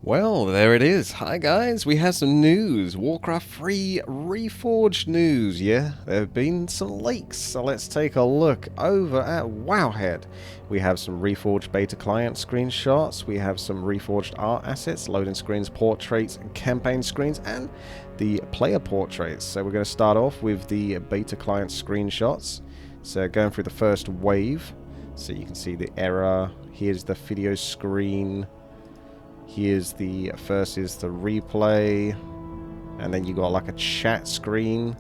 Well, there it is. Hi guys, we have some news. Warcraft 3 Reforged news, yeah? There have been some leaks, so let's take a look over at Wowhead. We have some Reforged beta client screenshots, we have some Reforged art assets, loading screens, portraits, campaign screens, and the player portraits. So we're going to start off with the beta client screenshots. So going through the first wave, so you can see the error. Here's the video screen. Here's the first is the replay, and then you got like a chat screen.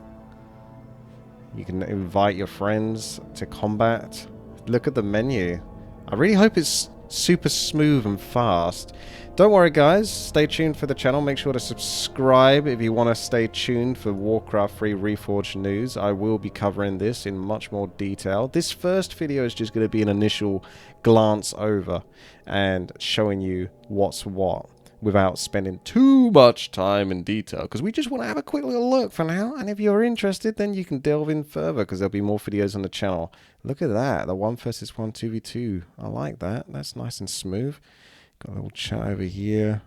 You can invite your friends to combat. Look at the menu. I really hope it's super smooth and fast. Don't worry guys, stay tuned for the channel. Make sure to subscribe if you want to stay tuned for Warcraft 3 Reforged news. I will be covering this in much more detail. This first video is just going to be an initial glance over and showing you what's what without spending too much time in detail, because we just want to have a quick little look for now, and if you're interested then you can delve in further because there'll be more videos on the channel. Look at that, the 1 versus 1 2v2. I like that. That's nice and smooth. Got a little chat over here.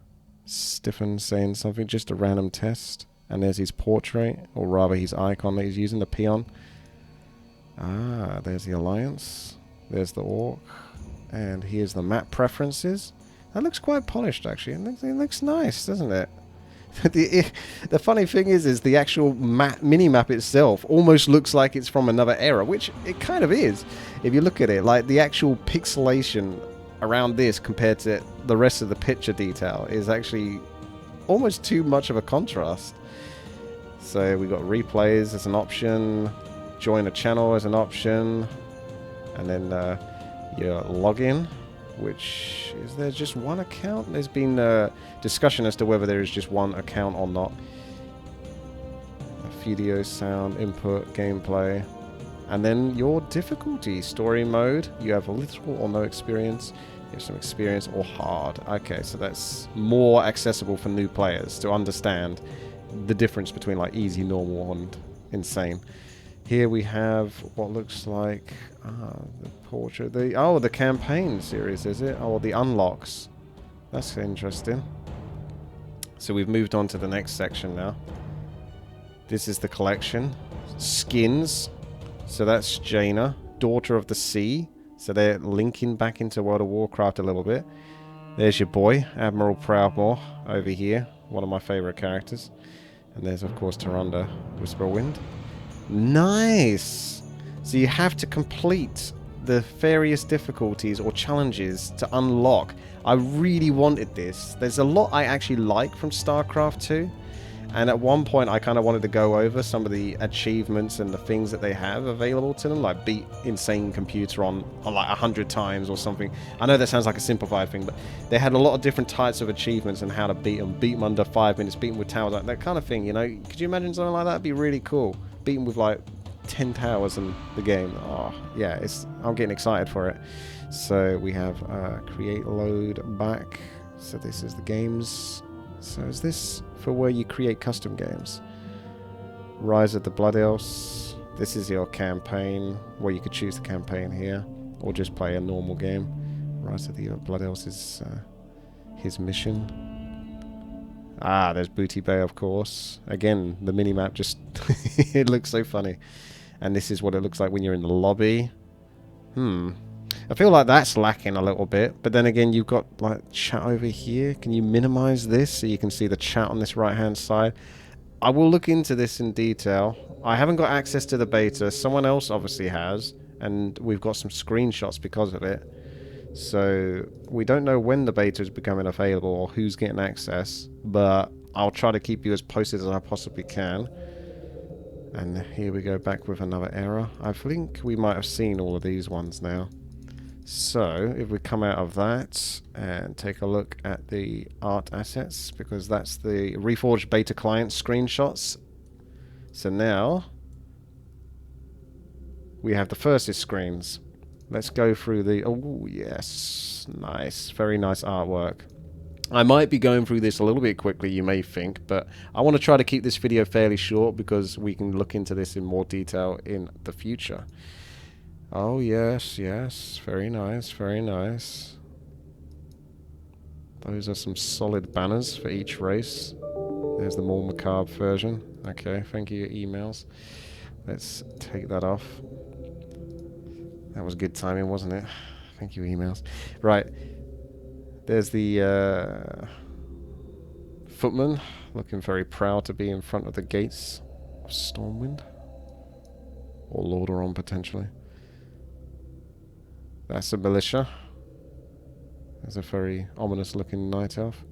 Stiffen saying something, just a random test. And there's his portrait, or rather his icon that he's using, the Peon. Ah, there's the Alliance. There's the Orc. And here's the map preferences. That looks quite polished, actually. It looks nice, doesn't it? The funny thing is the actual mini-map itself almost looks like it's from another era, which it kind of is. If you look at it, like the actual pixelation around this compared to the rest of the picture detail is actually almost too much of a contrast. So we got replays as an option, join a channel as an option, and then your login, which is there just one account? There's been discussion as to whether there is just one account or not. Video, sound, input, gameplay. And then your difficulty, story mode, you have little or no experience, you have some experience, or hard. Okay, so that's more accessible for new players to understand the difference between like easy, normal, and insane. Here we have what looks like the portrait, the campaign series, is it? Oh, the unlocks. That's interesting. So we've moved on to the next section now. This is the collection. Skins. So that's Jaina, Daughter of the Sea. So they're linking back into World of Warcraft a little bit. There's your boy, Admiral Proudmoore, over here. One of my favourite characters. And there's, of course, Tyrande, Whisperwind. Nice! So you have to complete the various difficulties or challenges to unlock. I really wanted this. There's a lot I actually like from StarCraft 2. And at one point, I kind of wanted to go over some of the achievements and the things that they have available to them, like beat insane computer on like 100 times or something. I know that sounds like a simplified thing, but they had a lot of different types of achievements and how to beat them. Beat them under 5 minutes, beat them with towers, like that kind of thing, you know? Could you imagine something like that? It'd be really cool. Beat them with like 10 towers in the game. Oh, yeah, I'm getting excited for it. So we have create load back. So this is the games. So is this for where you create custom games? Rise of the Blood Elves. This is your campaign, where you could choose the campaign here, or just play a normal game. Rise of the Blood Elves is his mission. Ah, there's Booty Bay, of course. Again, the minimap just it looks so funny. And this is what it looks like when you're in the lobby. I feel like that's lacking a little bit, but then again, you've got like chat over here. Can you minimize this so you can see the chat on this right hand side? I will look into this in detail. I haven't got access to the beta. Someone else obviously has, and we've got some screenshots because of it. So we don't know when the beta is becoming available or who's getting access, but I'll try to keep you as posted as I possibly can. And here we go back with another error. I think we might have seen all of these ones now. So, if we come out of that and take a look at the art assets, because that's the Reforged beta client screenshots. So now, we have the first is screens. Let's go through the... Oh, yes. Nice. Very nice artwork. I might be going through this a little bit quickly, you may think, but I want to try to keep this video fairly short because we can look into this in more detail in the future. Oh, yes, yes. Very nice, very nice. Those are some solid banners for each race. There's the more macabre version. Okay, thank you, emails. Let's take that off. That was good timing, wasn't it? Thank you, emails. Right. There's the footman, looking very proud to be in front of the gates of Stormwind. Or Lordaeron, potentially. That's a militia. There's a very ominous looking night elf.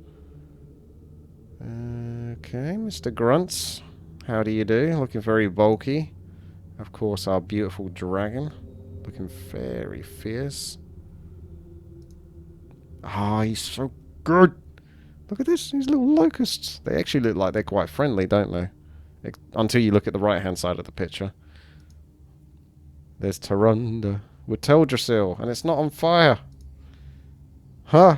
Okay, Mr. Grunts. How do you do? Looking very bulky. Of course, our beautiful dragon. Looking very fierce. Ah, he's so good. Look at this, these little locusts. They actually look like they're quite friendly, don't they? Until you look at the right-hand side of the picture. There's Tarunda with Teldrassil, and it's not on fire. Huh.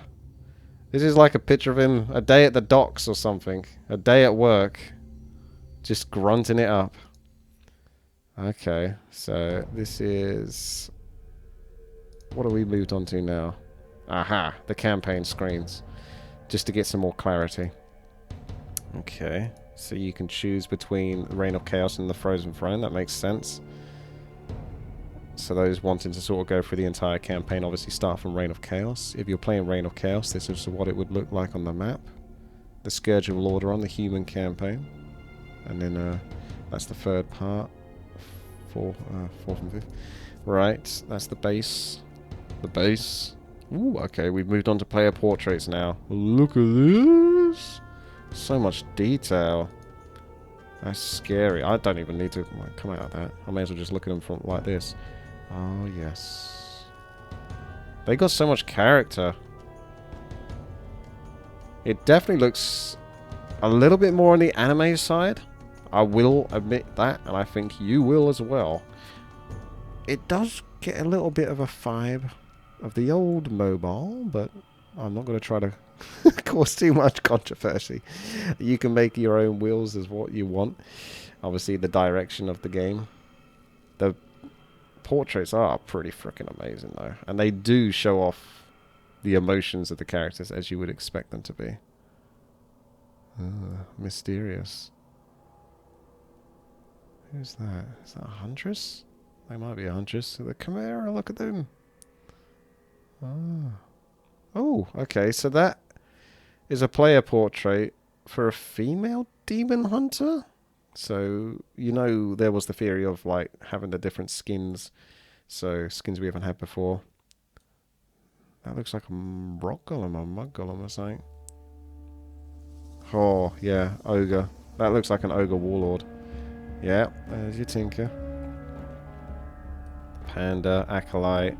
This is like a picture of him a day at the docks or something. A day at work. Just grunting it up. Okay, so this is... What have we moved on to now? Aha, the campaign screens. Just to get some more clarity. Okay, so you can choose between Reign of Chaos and the Frozen Throne. That makes sense. So those wanting to sort of go through the entire campaign obviously start from Reign of Chaos. If you're playing Reign of Chaos, this is what it would look like on the map. The Scourge of Lordaeron, the human campaign. And then that's the third part. Fourth and fifth. Right, that's the base. The base. Ooh, okay, we've moved on to player portraits now. Look at this! So much detail. That's scary. I don't even need to come out of that. I may as well just look at them from like this. Oh, yes. They got so much character. It definitely looks a little bit more on the anime side. I will admit that, and I think you will as well. It does get a little bit of a vibe of the old mobile, but I'm not going to try to cause too much controversy. You can make your own wheels as what you want. Obviously, the direction of the game. The portraits are pretty freaking amazing, though. And they do show off the emotions of the characters as you would expect them to be. Mysterious. Who's that? Is that a huntress? They might be a huntress. The Chimera, look at them. Oh, okay. So that is a player portrait for a female demon hunter. So, you know, there was the theory of, like, having the different skins. So, skins we haven't had before. That looks like a rock golem or mud golem or something. Oh, yeah, ogre. That looks like an ogre warlord. Yeah, there's your tinker. Panda, Acolyte.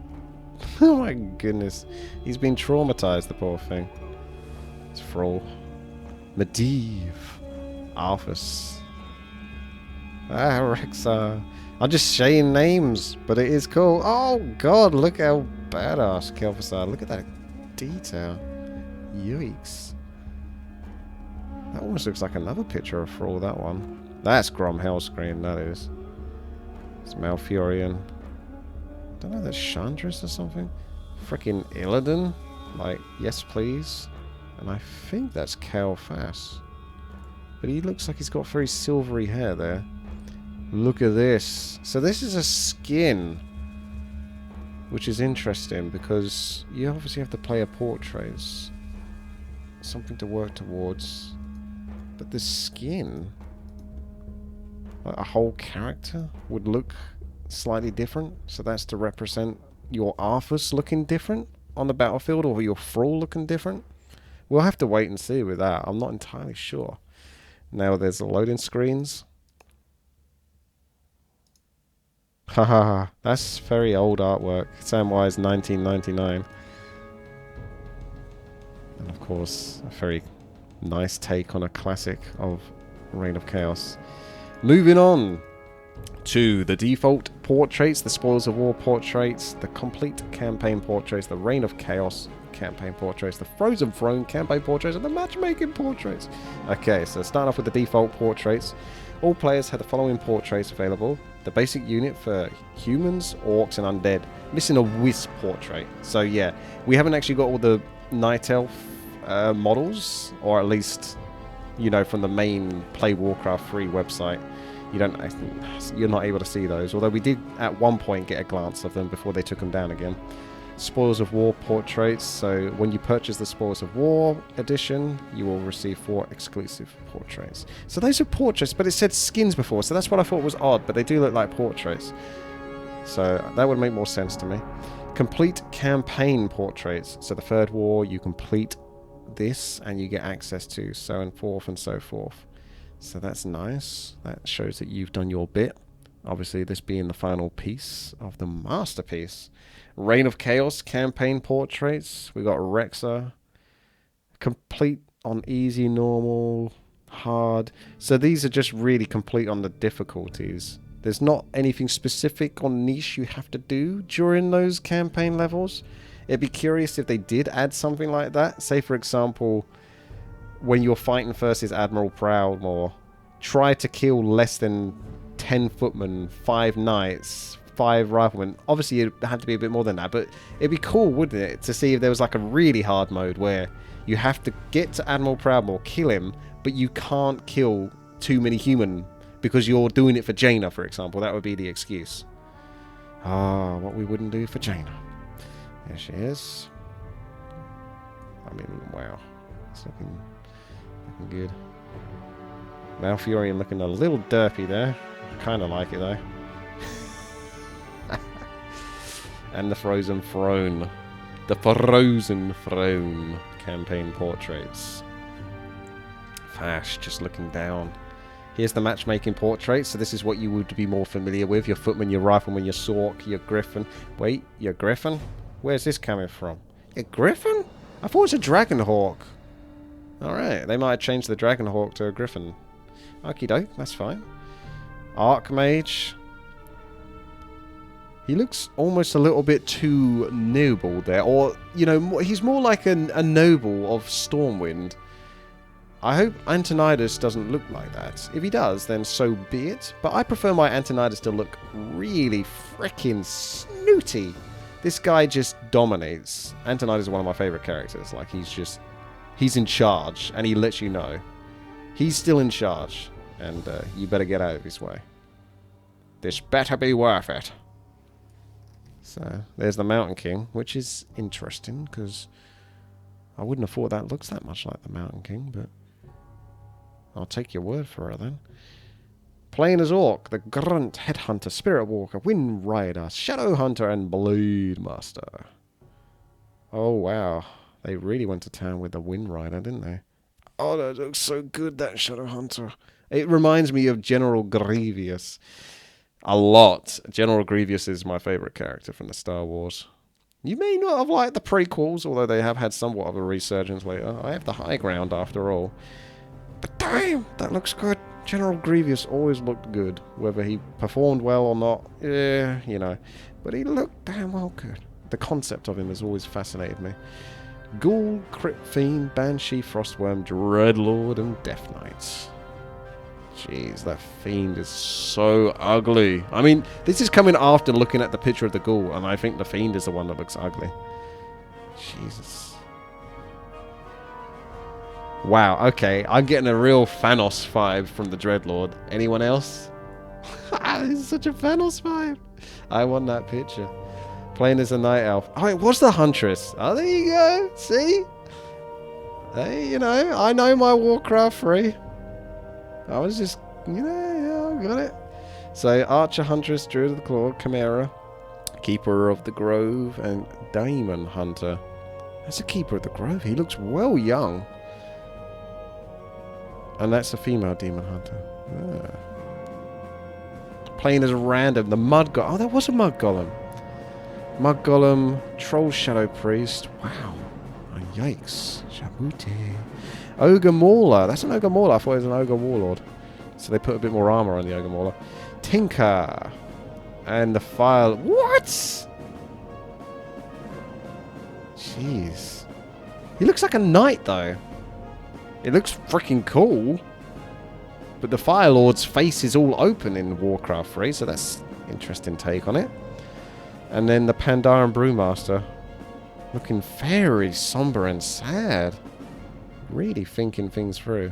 Oh my goodness. He's been traumatized, the poor thing. It's Thrall. Medivh. Arthas. Rexa. I'm just saying names, but it is cool. Oh god, look how badass Kel'Thuzad. Look at that detail. Yikes. That almost looks like another picture of Thrall, that one. That's Grom Hellscream, that is. It's Malfurion. I don't know, that's Chandris or something? Freaking Illidan? Like, yes please. And I think that's Kal'Thas. But he looks like he's got very silvery hair there. Look at this. So this is a skin. Which is interesting because you obviously have to play a portrait. Something to work towards. But the skin... like a whole character would look slightly different. So that's to represent your Arthas looking different on the battlefield, or your Thrall looking different. We'll have to wait and see with that. I'm not entirely sure. Now there's the loading screens. Haha, that's very old artwork. Samwise 1999. And of course, a very nice take on a classic of Reign of Chaos. Moving on to the default portraits, the Spoils of War portraits, the complete campaign portraits, the Reign of Chaos campaign portraits, the Frozen Throne campaign portraits, and the matchmaking portraits. Okay, so starting off with the default portraits. All players have the following portraits available. The basic unit for humans, orcs, and undead. Missing a Wisp portrait. So yeah, we haven't actually got all the Night Elf models, or at least, you know, from the main Play Warcraft 3 website. You're not able to see those, although we did at one point get a glance of them before they took them down again. Spoils of War portraits. So when you purchase the Spoils of War edition, you will receive 4 exclusive portraits. So those are portraits, but it said skins before, so that's what I thought was odd, but they do look like portraits. So that would make more sense to me. Complete campaign portraits. So the third war, you complete this and you get access to so and forth and so forth. So that's nice. That shows that you've done your bit. Obviously, this being the final piece of the masterpiece. Reign of Chaos campaign portraits. We got Rexa. Complete on easy, normal, hard. So these are just really complete on the difficulties. There's not anything specific or niche you have to do during those campaign levels. It'd be curious if they did add something like that. Say, for example, when you're fighting versus Admiral Proudmoore, try to kill less than 10 footmen, 5 knights, 5 riflemen. Obviously, it'd have to be a bit more than that, but it'd be cool, wouldn't it, to see if there was like a really hard mode where you have to get to Admiral Proudmoore, kill him, but you can't kill too many human because you're doing it for Jaina, for example. That would be the excuse. Ah, what we wouldn't do for Jaina. There she is. I mean, wow. It's looking good. Malfurion looking a little derpy there. Kind of like it, though. And the Frozen Throne. The Frozen Throne campaign portraits. Fash, just looking down. Here's the matchmaking portrait. So this is what you would be more familiar with. Your footman, your rifleman, your sork, your griffin. Wait, your griffin? Where's this coming from? Your griffin? I thought it was a dragonhawk. Alright, they might have changed the dragonhawk to a griffin. Okie doke, that's fine. Archmage. He looks almost a little bit too noble there. Or, you know, he's more like a noble of Stormwind. I hope Antonidas doesn't look like that. If he does, then so be it. But I prefer my Antonidas to look really freaking snooty. This guy just dominates. Antonidas is one of my favorite characters. Like, he's in charge, and he lets you know. He's still in charge, and you better get out of his way. This better be worth it. So, there's the Mountain King, which is interesting, because I wouldn't have thought that looks that much like the Mountain King, but I'll take your word for it then. Playing as Orc, the Grunt, Headhunter, Spirit Walker, Wind Rider, Shadow Hunter, and Blade Master. Oh, wow. They really went to town with the Wind Rider, didn't they? Oh, that looks so good, that Shadow Hunter. It reminds me of General Grievous. A lot. General Grievous is my favorite character from the Star Wars. You may not have liked the prequels, although they have had somewhat of a resurgence later. I have the high ground after all. But damn, that looks good. General Grievous always looked good. Whether he performed well or not, yeah, you know. But he looked damn well good. The concept of him has always fascinated me. Ghoul, Crypt Fiend, Banshee, Frostworm, Dreadlord, and Death Knight. Jeez, that Fiend is so ugly. I mean, this is coming after looking at the picture of the Ghoul, and I think the Fiend is the one that looks ugly. Jesus. Wow, okay. I'm getting a real Thanos vibe from the Dreadlord. Anyone else? This is such a Thanos vibe. I want that picture. Playing as a Night Elf. Oh, it was the Huntress. Oh, there you go. See? Hey, you know, I know my Warcraft 3. I was just, you know, yeah, I got it. So, Archer, Huntress, Druid of the Claw, Chimera, Keeper of the Grove, and Daemon Hunter. That's a Keeper of the Grove. He looks well young. And that's a female Demon Hunter. Ah. Playing as a random, the Mud Golem. Oh, there was a Mud Golem. Mud Golem, Troll Shadow Priest. Wow. Oh, yikes. Shabuti. Ogre Mauler. That's an Ogre Mauler. I thought it was an Ogre Warlord. So they put a bit more armor on the Ogre Mauler. Tinker. And the Fire... What? Jeez. He looks like a knight, though. It looks freaking cool. But the Fire Lord's face is all open in Warcraft 3, so that's an interesting take on it. And then the Pandaren Brewmaster. Looking very somber and sad. Really thinking things through.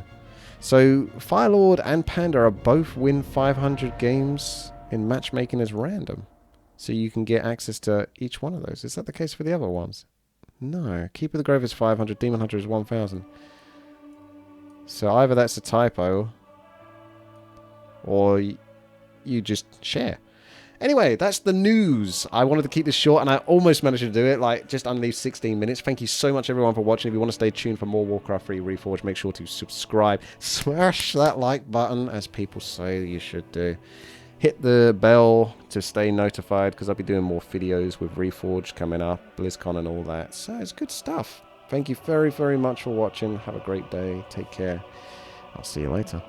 So, Firelord and Panda are both win 500 games in matchmaking as random. So you can get access to each one of those. Is that the case for the other ones? No. Keeper of the Grove is 500, Demon Hunter is 1,000. So either that's a typo, or you just share. Anyway, that's the news. I wanted to keep this short, and I almost managed to do it, like, just under 16 minutes. Thank you so much, everyone, for watching. If you want to stay tuned for more Warcraft 3 Reforged, make sure to subscribe. Smash that like button, as people say you should do. Hit the bell to stay notified, because I'll be doing more videos with Reforged coming up, BlizzCon and all that. So it's good stuff. Thank you very, very much for watching. Have a great day. Take care. I'll see you later.